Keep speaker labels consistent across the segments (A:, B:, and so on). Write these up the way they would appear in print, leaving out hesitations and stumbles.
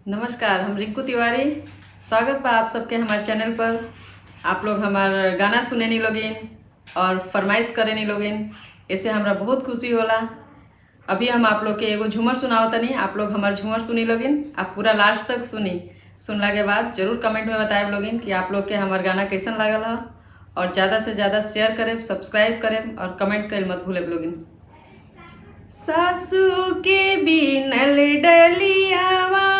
A: नमस्कार, हम रिंकू तिवारी। स्वागत बा आप सबके हमारे चैनल पर। आप लोग हमार गाना सुने नहीं लोगिन और फरमाइश करे नहीं लोगिन, ऐसे हमरा बहुत खुशी होला। अभी हम आप लोग के एगो झूमर सुनाओ तनी, आप लोग हमार झूमर सुनी लोगिन। आप पूरा लास्ट तक सुनी। सुनला के बाद जरूर कमेंट में बताएब लोगिन कि आप लोग के हमार गाना कैसन लागल है, और ज़्यादा से ज़्यादा शेयर करें, सब्सक्राइब करें और कमेंट कर मत भूलेब लोगिन। सासू के बिनल डलियावा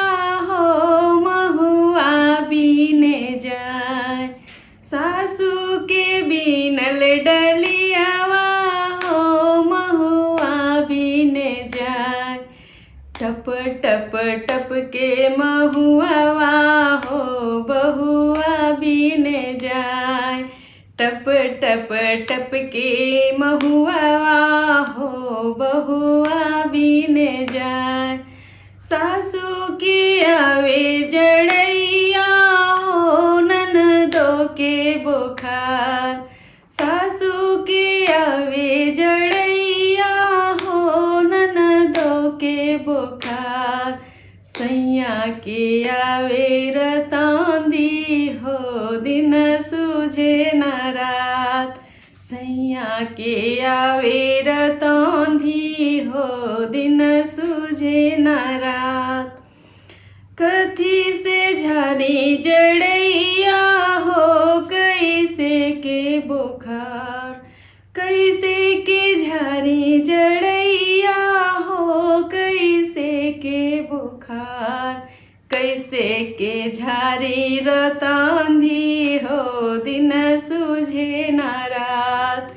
A: हो महुआ बीने जाए, सासू के बिनल डलियावा हो महुआ बीने जाए। टप टप टप के महुआवा हो बहुआ बीने जाए, टप टप टप के महुआवा हो बहुआ बीने जाए। सासू के आवे जड़ैया हो ननदो के बुखार, सासू के आवे जड़ैया हो ननदो के बुखार। सैया के आवे रतांदी हो दिन सूझे न रात, सैया के आवे रतांदी हो दिन सूझे न रात। कथी से झारी जड़ैया हो कैसे के बुखार, कैसे के झारी जड़ैया हो कैसे के बुखार। कैसे के झारी रतांधी हो दिन सूझे न रात,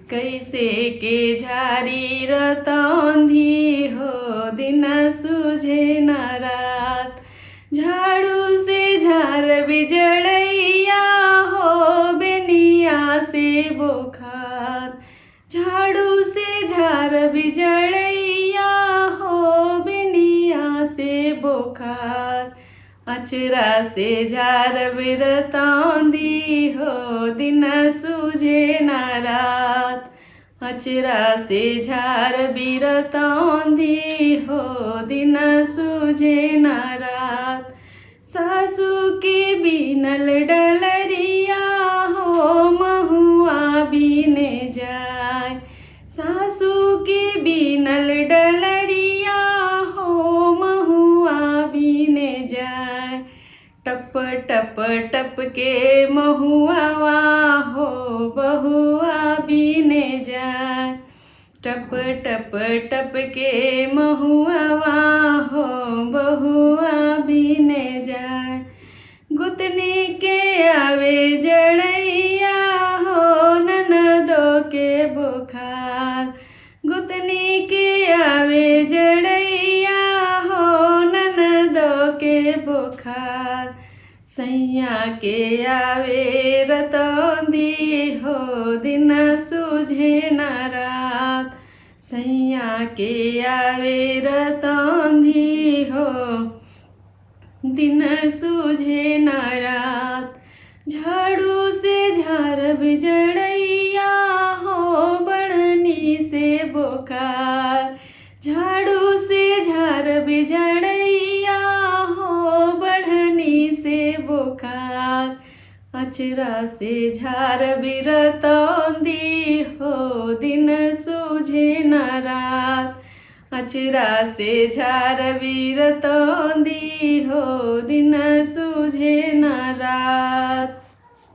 A: कैसे के झारी रतांधी हो दिन सूझे न रात। झाड़ू से झार बिजड़ैया हो बेनिया से बुखार, झाड़ू से झार बिजड़ैया हो बेनिया से बुखार। अचरा से झार बिरतांदी हो दिन सूझे न रात, अचरा से झार बिरतांदी हो दिन सूझे न रात। सासू के बिनल डलरिया हो महुआ बीने जाए, सासू के बिनल डलरिया हो महुआ बीने जाए। टप टप टप के महुआवा हो बहुआ बीने जाए, टप टप टप के महुआवा हो बहुआ बीने जाए। गुतनी के आवे जड़ैया हो ननदो के बुखार, गुतनी के आवे जड़ैया हो ननदो के बुखार। सैया के आवे रतांदी हो दिन सूझे न रात, सैया के आवे रतांदी हो दिन सूझे न रात। झाड़ू से झार बिजड़ैया हो बढ़नी से बुखार, झाड़ू से झार बिजड़ैया हो बढ़नी से बुखार। अचरा से झार बिरतांदी हो दिन सूझे न रात, अचरा से झार बिरतांदी हो दिन सूझे न रात।